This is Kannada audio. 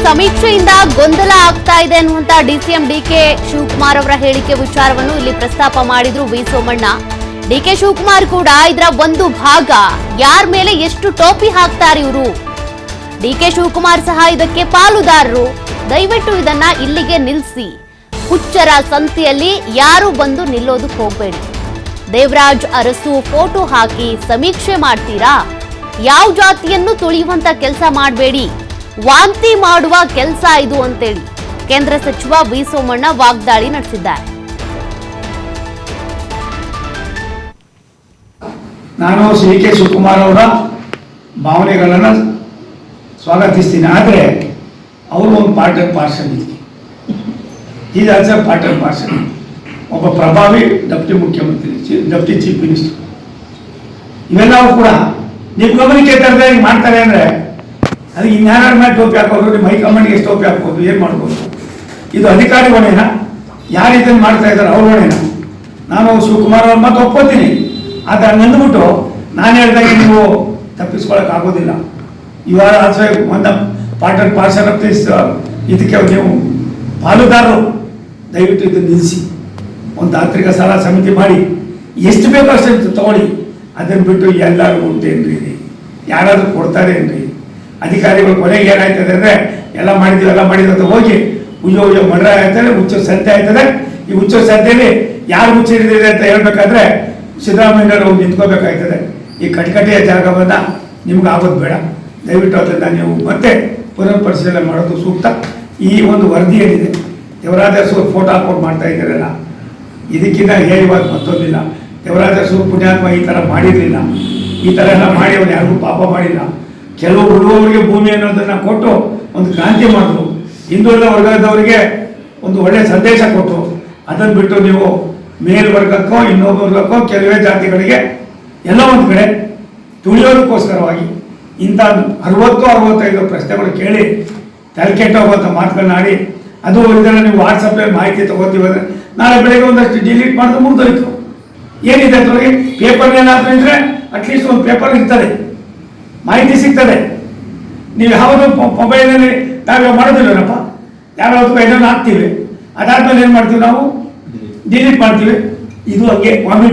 ಸಮೀಕ್ಷೆಯಿಂದ ಗೊಂದಲ ಆಗ್ತಾ ಇದೆ ಅನ್ನುವಂತ ಡಿಸಿಎಂ ಡಿಕೆ ಶಿವಕುಮಾರ್ ಅವರ ಹೇಳಿಕೆ ವಿಚಾರವನ್ನು ಇಲ್ಲಿ ಪ್ರಸ್ತಾಪ ಮಾಡಿದ್ರು ವಿ ಸೋಮಣ್ಣ. ಡಿಕೆ ಶಿವಕುಮಾರ್ ಕೂಡ ಇದರ ಒಂದು ಭಾಗ, ಯಾರ ಮೇಲೆ ಎಷ್ಟು ಟೋಪಿ ಹಾಕ್ತಾರೆ ಇವರು, ಡಿಕೆ ಶಿವಕುಮಾರ್ ಸಹ ಇದಕ್ಕೆ ಪಾಲುದಾರರು, ದಯವಿಟ್ಟು ಇದನ್ನ ಇಲ್ಲಿಗೆ ನಿಲ್ಲಿಸಿ, ಹುಚ್ಚರ ಸಂತೆಯಲ್ಲಿ ಯಾರು ಬಂದು ನಿಲ್ಲೋದಕ್ಕೆ ಹೋಗಬೇಡಿ, ದೇವರಾಜ್ ಅರಸು ಫೋಟೋ ಹಾಕಿ ಸಮೀಕ್ಷೆ ಮಾಡ್ತೀರಾ, ಯಾವ ಜಾತಿಯನ್ನು ತುಳಿಯುವಂತ ಕೆಲಸ ಮಾಡಬೇಡಿ, ವಾಂತಿ ಮಾಡುವ ಕೆಲಸ ಇದು ಅಂತೇಳಿ ಕೇಂದ್ರ ಸಚಿವ ವಿ ಸೋಮಣ್ಣ ವಾಗ್ದಾಳಿ ನಡೆಸಿದ್ದಾರೆ. ನಾನು ಸಿ ಕೆ ಶಿವಕುಮಾರ್ ಅವರ ಭಾವನೆಗಳನ್ನು ಸ್ವಾಗತಿಸ್ತೀನಿ. ಆದರೆ ಅವರು ಒಂದು ಪಾರ್ಟ್ ಅಂಡ್ ಪಾರ್ಸಲ್ ಇದೆ. Is also part and parcel. ಒಬ್ಬ ಪ್ರಭಾವಿ ಡೆಪ್ಟಿ ಮುಖ್ಯಮಂತ್ರಿ, ಡೆಪ್ಟಿ ಚೀಫ್ ಮಿನಿಸ್ಟರ್, ಇವೆಲ್ಲವೂ ಕೂಡ ನೀವು ಗಮನಕ್ಕೆ ತರದೆ ಮಾಡ್ತಾರೆ ಅಂದರೆ ಅದಕ್ಕೆ ಇನ್ಯಾರ ಮೇಲೆ ಟೋಪಿ ಹಾಕೋದು, ನಿಮ್ಮ ಹೈಕಮಾಂಡ್ಗೆ ಎಷ್ಟು ಟೋಪಿ ಹಾಕ್ಬೋದು, ಏನು ಮಾಡ್ಬೋದು? ಇದು ಅಧಿಕಾರಿ ಹೊಣೆನಾ? ಯಾರು ಇದನ್ನು ಮಾಡ್ತಾ ಇದ್ದಾರೆ ಅವ್ರ ಹೊಣೆನಾ? ನಾನು ಶಿವಕುಮಾರ್ ಅವ್ರ ಮಾತು ಒಪ್ಕೋತೀನಿ, ಆದರೆ ನಂದ್ಬಿಟ್ಟು ನಾನು ಹೇಳಿದಾಗ ನೀವು ತಪ್ಪಿಸ್ಕೊಳ್ಳೋಕ್ಕಾಗೋದಿಲ್ಲ. ಇವಾಗ ಆಲ್ಸೋ ಒಂದು part and parcel of this, ಇದಕ್ಕೆ ನೀವು ಪಾಲುದಾರರು, ದಯವಿಟ್ಟು ಇದನ್ನು ನಿಲ್ಲಿಸಿ, ಒಂದು ತಾಂತ್ರಿಕ ಸಲಹಾ ಸಮಿತಿ ಮಾಡಿ ಎಷ್ಟು ಬೇಕೋ ಅಷ್ಟು ತಗೊಳ್ಳಿ. ಅದನ್ನು ಬಿಟ್ಟು ಎಲ್ಲರೂ ಉಂಟೇನ್ರಿ, ಯಾರಾದರೂ ಕೊಡ್ತಾರೇನ್ರಿ? ಅಧಿಕಾರಿಗಳು ಕೊನೆಗೆ ಏನಾಯ್ತದೆ ಅಂದರೆ ಎಲ್ಲ ಮಾಡಿದ್ವಿ ಅಂತ ಹೋಗಿ ಉಯ್ಯೋ ಮಡ್ರ ಆಯ್ತದೆ, ಹುಚ್ಚೋ ಸಂತೆ ಆಯ್ತದೆ. ಈ ಹುಚ್ಚೋ ಸಂತೆಯಲ್ಲಿ ಯಾರು ಮುಚ್ಚಿಡಿದಿದೆ ಅಂತ ಹೇಳ್ಬೇಕಾದ್ರೆ ಸಿದ್ದರಾಮಯ್ಯನವರು ನಿಂತ್ಕೋಬೇಕಾಯ್ತದೆ. ಈ ಕಟಕಟೆಯ ಜಾಗವನ್ನು ನಿಮ್ಗೆ ಆಗೋದು ಬೇಡ. ದಯವಿಟ್ಟು ಅದನ್ನು ನೀವು ಮತ್ತೆ ಪುನರ್ ಪರಿಶೀಲನೆ ಮಾಡೋದು ಸೂಕ್ತ. ಈ ಒಂದು ವರದಿ ಏನಿದೆ, ದೇವರಾಜ ಅರಸು ಫೋಟೋ ಹಾಕೊಂಡು ಮಾಡ್ತಾ ಇದ್ದಾರಲ್ಲ, ಇದಕ್ಕಿಂತ ಹೇಳುವಾಗ ಮತ್ತೊಂದಿಲ್ಲ. ದೇವರಾಜ ಅರಸು ಪುಣ್ಯಾತ್ಮ ಈ ಥರ ಮಾಡಿರಲಿಲ್ಲ. ಈ ಥರ ಎಲ್ಲ ಮಾಡಿ ಅವ್ರು ಯಾರಿಗೂ ಪಾಪ ಮಾಡಿಲ್ಲ. ಕೆಲವು ಉಳುವವರಿಗೆ ಭೂಮಿ ಅನ್ನೋದನ್ನು ಕೊಟ್ಟು ಒಂದು ಕ್ರಾಂತಿ ಮಾಡಿದ್ರು, ಹಿಂದುಳಿದ ವರ್ಗದವರಿಗೆ ಒಂದು ಒಳ್ಳೆಯ ಸಂದೇಶ ಕೊಟ್ಟರು. ಅದನ್ನು ಬಿಟ್ಟು ನೀವು ಮೇಲ್ವರ್ಗಕ್ಕೋ ಇನ್ನೊಬ್ಬ ವರ್ಗಕ್ಕೋ ಕೆಲವೇ ಜಾತಿಗಳಿಗೆ ಎಲ್ಲ ಒಂದು ಕಡೆ ತುಳಿಯೋದಕ್ಕೋಸ್ಕರವಾಗಿ ಇಂಥ 60-65 ಪ್ರಶ್ನೆಗಳು ಕೇಳಿ ತಲೆ ಕೆಟ್ಟೋಗುವಂಥ ಮಾತುಗಳನ್ನ ಆಡಿ, ಅದು ಇದನ್ನು ನೀವು ವಾಟ್ಸಪ್ಪಲ್ಲಿ ಮಾಹಿತಿ ತಗೋತೀವಿ ಅಂದರೆ ನಾಳೆ ಬೆಳಗ್ಗೆ ಒಂದಷ್ಟು ಡಿಲೀಟ್ ಮಾಡಿದ್ರೆ ಮುಗಿದೋಯ್ತು. ಏನಿದೆ ಅದರೊಳಗೆ? ಪೇಪರ್ ಏನಾದರೂ ಇದ್ದರೆ ಅಟ್ಲೀಸ್ಟ್ ಒಂದು ಪೇಪರ್ ಇರ್ತದೆ, ಮಾಹಿತಿ ಸಿಗ್ತದೆ. ನೀವು ಯಾವುದು ಮೊಬೈಲಲ್ಲಿ ನಾವೇ ಮಾಡೋದಿಲ್ಲನಪ್ಪ, ಯಾವ್ಯಾವ ಏನೋ ಹಾಕ್ತೀವಿ, ಅದಾದ್ಮೇಲೆ ಏನು ಮಾಡ್ತೀವಿ ನಾವು? ಡಿಲೀಟ್ ಮಾಡ್ತೀವಿ. ಇದು ಹಂಗೆ ವಾಮಿಟ್